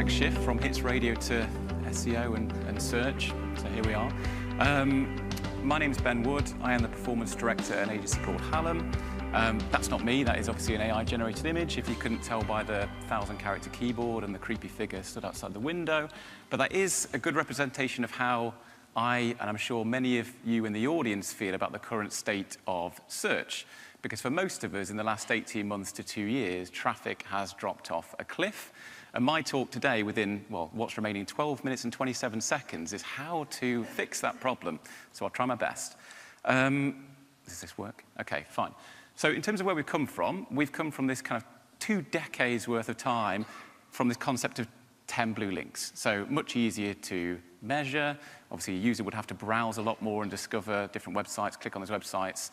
context shift from hits radio to SEO and search. So here we are. My name's Ben Wood. I am the performance director at an agency called Hallam. That's not me. That is obviously an AI-generated image, if you couldn't tell by the 1,000-character keyboard and the creepy figure stood outside the window. But that is a good representation of how I, and I'm sure many of you in the audience, feel about the current state of search. Because for most of us, in the last 18 months to 2 years, traffic has dropped off a cliff. And my talk today, within, well, what's remaining 12 minutes and 27 seconds, is how to fix that problem. So I'll try my best. Does this work? OK, fine. So in terms of where we've come from this kind of 2 decades worth of time from this concept of 10 blue links. So much easier to measure. Obviously, a user would have to browse a lot more and discover different websites, click on those websites.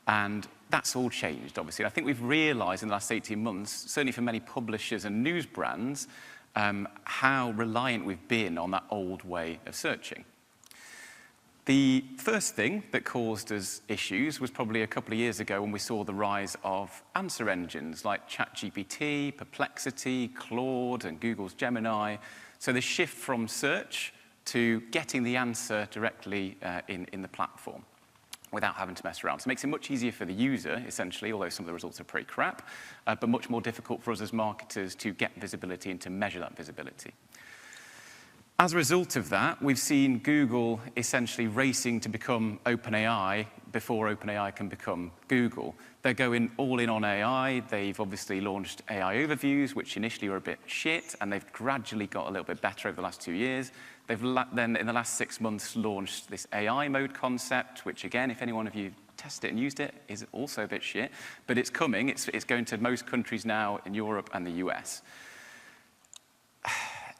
And that's all changed, obviously. I think we've realized in the last 18 months, certainly for many publishers and news brands, how reliant we've been on that old way of searching. The first thing that caused us issues was probably a couple of years ago when we saw the rise of answer engines like ChatGPT, Perplexity, Claude, and Google's Gemini. So the shift from search to getting the answer directly in the platform without having to mess around. So it makes it much easier for the user, essentially, although some of the results are pretty crap, but much more difficult for us as marketers to get visibility and to measure that visibility. As a result of that, we've seen Google essentially racing to become OpenAI before OpenAI can become Google. They're going all in on AI. They've obviously launched AI overviews, which initially were a bit shit, and they've gradually got a little bit better over the last 2 years. They've then, in the last 6 months, launched this AI mode concept, which, again, if any one of you tested it and used it, is also a bit shit. But it's coming. It's going to most countries now in Europe and the US.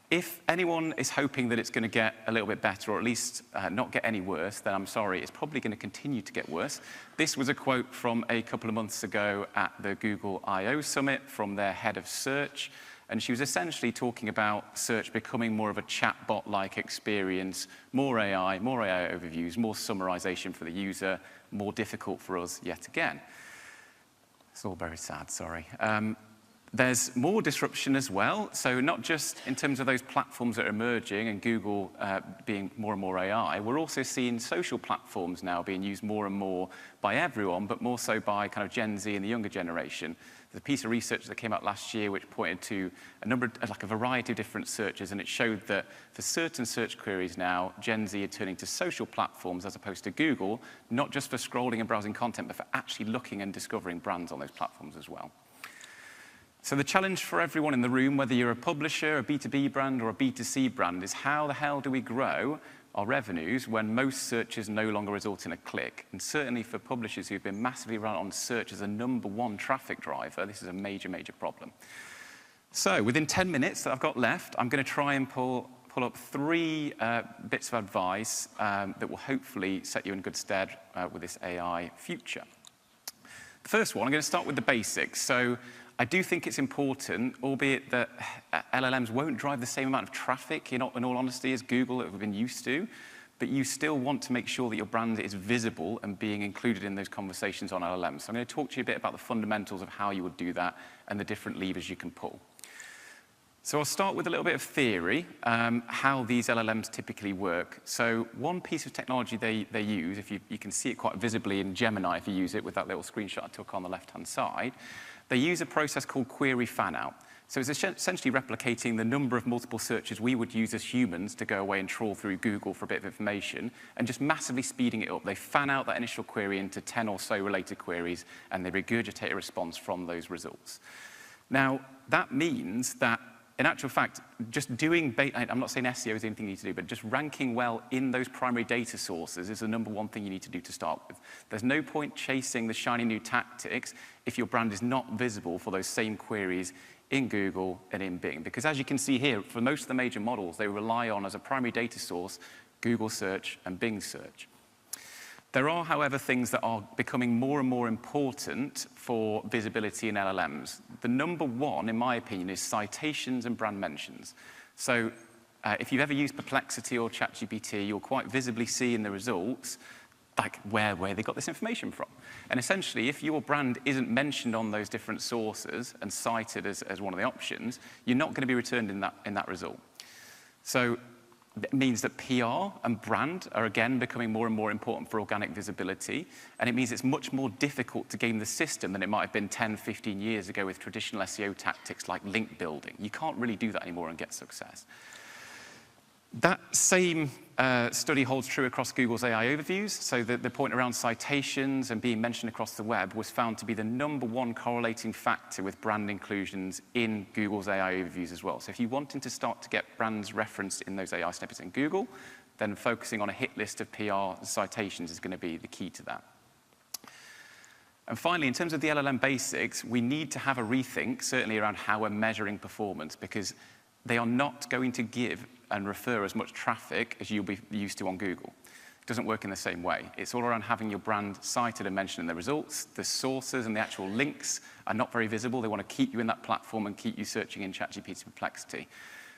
If anyone is hoping that it's going to get a little bit better, or at least not get any worse, then I'm sorry, it's probably going to continue to get worse. This was a quote from a couple of months ago at the Google I/O Summit from their head of search. And she was essentially talking about search becoming more of a chatbot-like experience, more AI overviews, more summarization for the user, more difficult for us yet again. It's all very sad, sorry. There's more disruption as well. So not just in terms of those platforms that are emerging and Google being more and more AI, we're also seeing social platforms now being used more and more by everyone, but more so by kind of Gen Z and the younger generation. There's a piece of research that came out last year which pointed to a variety of different searches, and it showed that for certain search queries now, Gen Z are turning to social platforms as opposed to Google, not just for scrolling and browsing content, but for actually looking and discovering brands on those platforms as well. So the challenge for everyone in the room, whether you're a publisher, a B2B brand, or a B2C brand, is how the hell do we grow our revenues when most searches no longer result in a click? And certainly for publishers who've been massively reliant on search as a #1 traffic driver, this is a major, major problem. So within 10 minutes that I've got left, I'm going to try and pull up 3 bits of advice that will hopefully set you in good stead with this AI future. The first one, I'm going to start with the basics. So I do think it's important, albeit that LLMs won't drive the same amount of traffic, in all honesty, as Google that we've been used to, but you still want to make sure that your brand is visible and being included in those conversations on LLMs. So I'm going to talk to you a bit about the fundamentals of how you would do that and the different levers you can pull. So I'll start with a little bit of theory, how these LLMs typically work. So one piece of technology they use, if you can see it quite visibly in Gemini if you use it with that little screenshot I took on the left-hand side, they use a process called query fan-out. So it's essentially replicating the number of multiple searches we would use as humans to go away and trawl through Google for a bit of information, and just massively speeding it up. They fan out that initial query into 10 or so related queries, and they regurgitate a response from those results. Now, that means that in actual fact, just doing, I'm not saying SEO is anything you need to do, but just ranking well in those primary data sources is the #1 thing you need to do to start with. There's no point chasing the shiny new tactics if your brand is not visible for those same queries in Google and in Bing. Because as you can see here, for most of the major models, they rely on, as a primary data source, Google search and Bing search. There are, however, things that are becoming more and more important for visibility in LLMs. The #1, in my opinion, is citations and brand mentions. So if you've ever used Perplexity or ChatGPT, you'll quite visibly see in the results like where they got this information from. And essentially, if your brand isn't mentioned on those different sources and cited as one of the options, you're not going to be returned in that result. So it means that PR and brand are again becoming more and more important for organic visibility, and it means it's much more difficult to game the system than it might have been 10, 15 years ago with traditional SEO tactics like link building. You can't really do that anymore and get success. That same study holds true across Google's AI overviews. So the point around citations and being mentioned across the web was found to be the #1 correlating factor with brand inclusions in Google's AI overviews as well. So if you're wanting to start to get brands referenced in those AI snippets in Google, then focusing on a hit list of PR citations is going to be the key to that. And finally, in terms of the LLM basics, we need to have a rethink, certainly around how we're measuring performance, because they are not going to give and refer as much traffic as you'll be used to on Google. It doesn't work in the same way. It's all around having your brand cited and mentioned in the results. The sources and the actual links are not very visible. They want to keep you in that platform and keep you searching in ChatGPT Perplexity.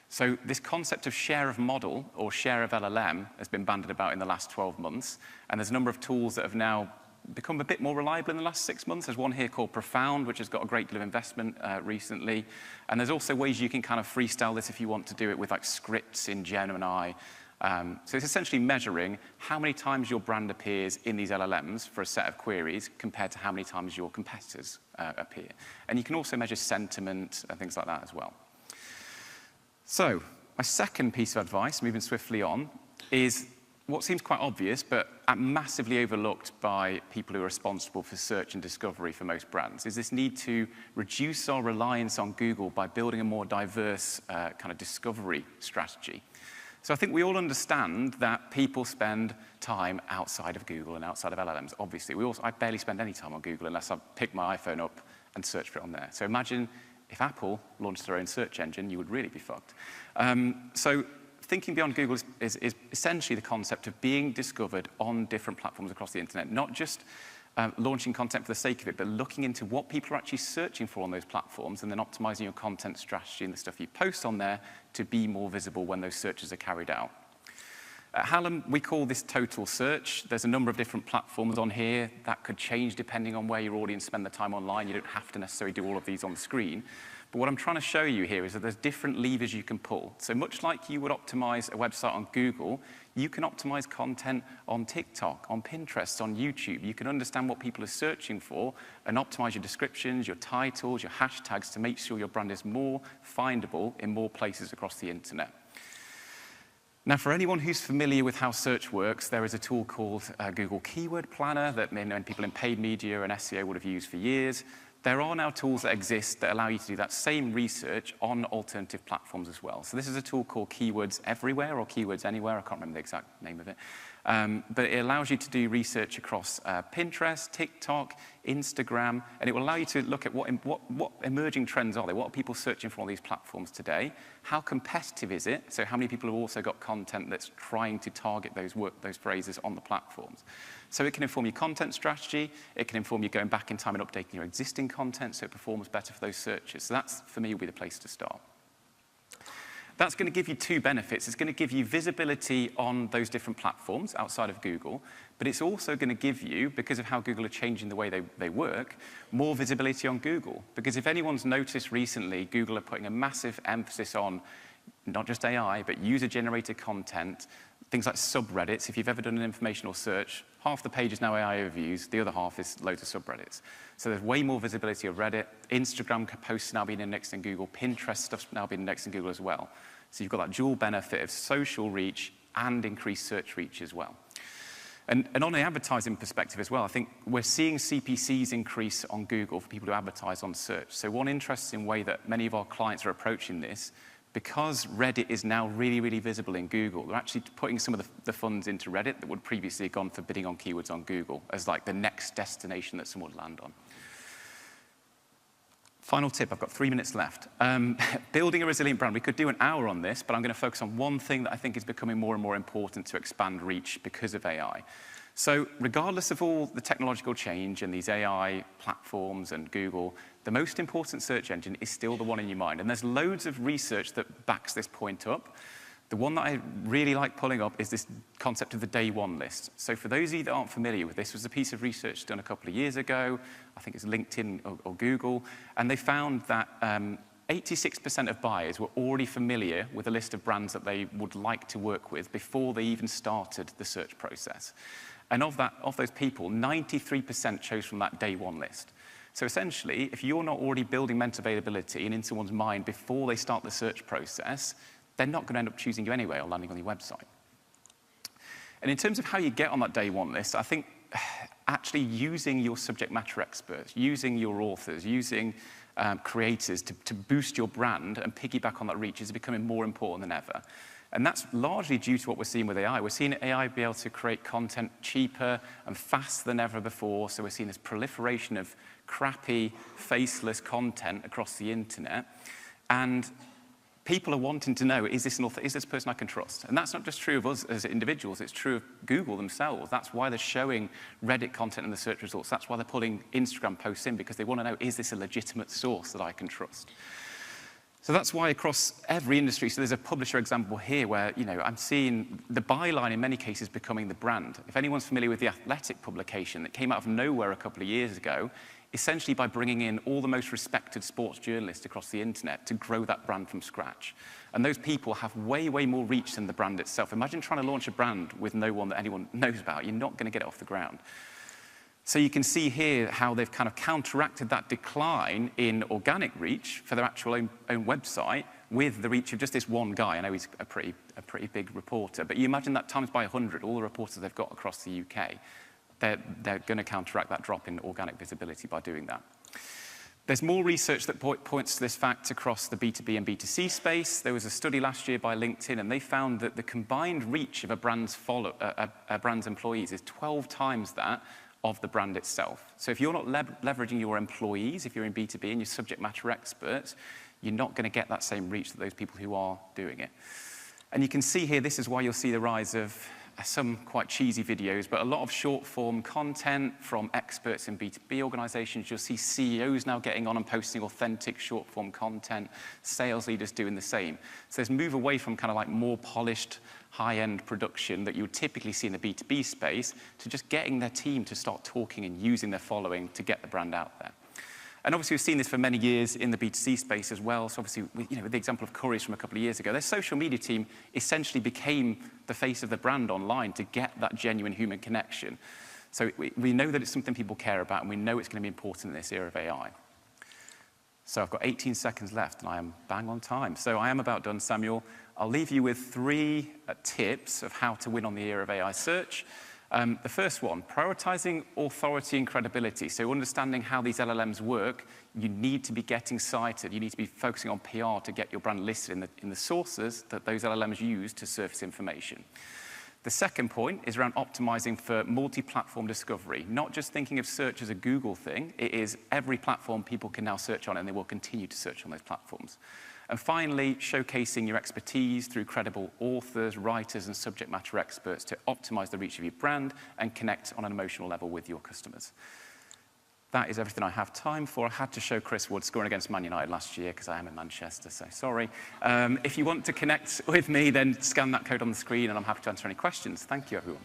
So this concept of share of model or share of LLM has been bandied about in the last 12 months. And there's a number of tools that have now become a bit more reliable in the last 6 months. There's one here called Profound, which has got a great deal of investment recently. And there's also ways you can kind of freestyle this if you want to do it with like scripts in Gemini. So it's essentially measuring how many times your brand appears in these LLMs for a set of queries compared to how many times your competitors appear. And you can also measure sentiment and things like that as well. So my second piece of advice, moving swiftly on, is what seems quite obvious, but massively overlooked by people who are responsible for search and discovery for most brands, is this need to reduce our reliance on Google by building a more diverse kind of discovery strategy. So I think we all understand that people spend time outside of Google and outside of LLMs, obviously. I barely spend any time on Google unless I pick my iPhone up and search for it on there. So imagine if Apple launched their own search engine, you would really be fucked. So thinking beyond Google is essentially the concept of being discovered on different platforms across the internet, not just launching content for the sake of it, but looking into what people are actually searching for on those platforms and then optimizing your content strategy and the stuff you post on there to be more visible when those searches are carried out. At Hallam, we call this total search. There's a number of different platforms on here. That could change depending on where your audience spend the time online. You don't have to necessarily do all of these on the screen. But what I'm trying to show you here is that there's different levers you can pull. So much like you would optimize a website on Google, you can optimize content on TikTok, on Pinterest, on YouTube. You can understand what people are searching for and optimize your descriptions, your titles, your hashtags to make sure your brand is more findable in more places across the internet. Now, for anyone who's familiar with how search works, there is a tool called Google Keyword Planner that many people in paid media and SEO would have used for years. There are now tools that exist that allow you to do that same research on alternative platforms as well. So this is a tool called Keywords Everywhere or Keywords Anywhere. I can't remember the exact name of it. But it allows you to do research across Pinterest, TikTok, Instagram, and it will allow you to look at what emerging trends are there. What are people searching for on these platforms today? How competitive is it? So how many people have also got content that's trying to target those phrases on the platforms? So it can inform your content strategy. It can inform you going back in time and updating your existing content so it performs better for those searches. So that's, for me, will be the place to start. That's going to give you two benefits. It's going to give you visibility on those different platforms outside of Google, but it's also going to give you, because of how Google are changing the way they work, more visibility on Google. Because if anyone's noticed recently, Google are putting a massive emphasis on not just AI, but user-generated content, things like subreddits. If you've ever done an informational search, half the page is now AI overviews, the other half is loads of subreddits. So there's way more visibility of Reddit. Instagram posts now being indexed in Google. Pinterest stuff's now being indexed in Google as well. So you've got that dual benefit of social reach and increased search reach as well. And on the advertising perspective as well, I think we're seeing CPCs increase on Google for people who advertise on search. So one interesting way that many of our clients are approaching this, because Reddit is now really, really visible in Google, they're actually putting some of the funds into Reddit that would previously have gone for bidding on keywords on Google as like the next destination that someone would land on. Final tip, I've got 3 minutes left. Building a resilient brand. We could do an hour on this, but I'm going to focus on one thing that I think is becoming more and more important to expand reach because of AI. So regardless of all the technological change and these AI platforms and Google, the most important search engine is still the one in your mind. And there's loads of research that backs this point up. The one that I really like pulling up is this concept of the day one list. So for those of you that aren't familiar with this, was a piece of research done a couple of years ago. I think it's LinkedIn or Google. And they found that 86% of buyers were already familiar with a list of brands that they would like to work with before they even started the search process. And of those people, 93% chose from that day one list. So essentially, if you're not already building mental availability and in someone's mind before they start the search process, they're not going to end up choosing you anyway or landing on your website. And in terms of how you get on that day one list, I think actually using your subject matter experts, using your authors, using creators to boost your brand and piggyback on that reach is becoming more important than ever. And that's largely due to what we're seeing with AI. We're seeing AI be able to create content cheaper and faster than ever before. So we're seeing this proliferation of crappy, faceless content across the internet. And people are wanting to know, is this a person I can trust? And that's not just true of us as individuals, it's true of Google themselves. That's why they're showing Reddit content in the search results. That's why they're pulling Instagram posts in, because they want to know, is this a legitimate source that I can trust? So that's why across every industry, so there's a publisher example here where, I'm seeing the byline in many cases becoming the brand. If anyone's familiar with the Athletic publication that came out of nowhere a couple of years ago, essentially by bringing in all the most respected sports journalists across the internet to grow that brand from scratch. And those people have way, way more reach than the brand itself. Imagine trying to launch a brand with no one that anyone knows about. You're not going to get it off the ground. So you can see here how they've kind of counteracted that decline in organic reach for their actual own website with the reach of just this one guy. I know he's a pretty big reporter, but you imagine that times by 100, all the reporters they've got across the UK. They're going to counteract that drop in organic visibility by doing that. There's more research that points to this fact across the B2B and B2C space. There was a study last year by LinkedIn, and they found that the combined reach of a brand's employees is 12 times that of the brand itself. So if you're not leveraging your employees, if you're in B2B and you're subject matter experts, you're not going to get that same reach that those people who are doing it. And you can see here, this is why you'll see the rise of some quite cheesy videos, but a lot of short-form content from experts in B2B organizations. You'll see CEOs now getting on and posting authentic short-form content, sales leaders doing the same. So there's move away from kind of like more polished, high-end production that you would typically see in the B2B space to just getting their team to start talking and using their following to get the brand out there. And obviously, we've seen this for many years in the B2C space as well. So obviously, with the example of Currys from a couple of years ago, their social media team essentially became the face of the brand online to get that genuine human connection. So we know that it's something people care about, and we know it's going to be important in this era of AI. So I've got 18 seconds left, and I am bang on time. So I am about done, Samuel. I'll leave you with 3 tips of how to win on the era of AI search. The first one, prioritizing authority and credibility. So understanding how these LLMs work, you need to be getting cited. You need to be focusing on PR to get your brand listed in the sources that those LLMs use to surface information. The second point is around optimizing for multi-platform discovery, not just thinking of search as a Google thing. It is every platform people can now search on, and they will continue to search on those platforms. And finally, showcasing your expertise through credible authors, writers, and subject matter experts to optimize the reach of your brand and connect on an emotional level with your customers. That is everything I have time for. I had to show Chris Wood scoring against Man United last year because I am in Manchester, so sorry. If you want to connect with me, then scan that code on the screen, and I'm happy to answer any questions. Thank you, everyone.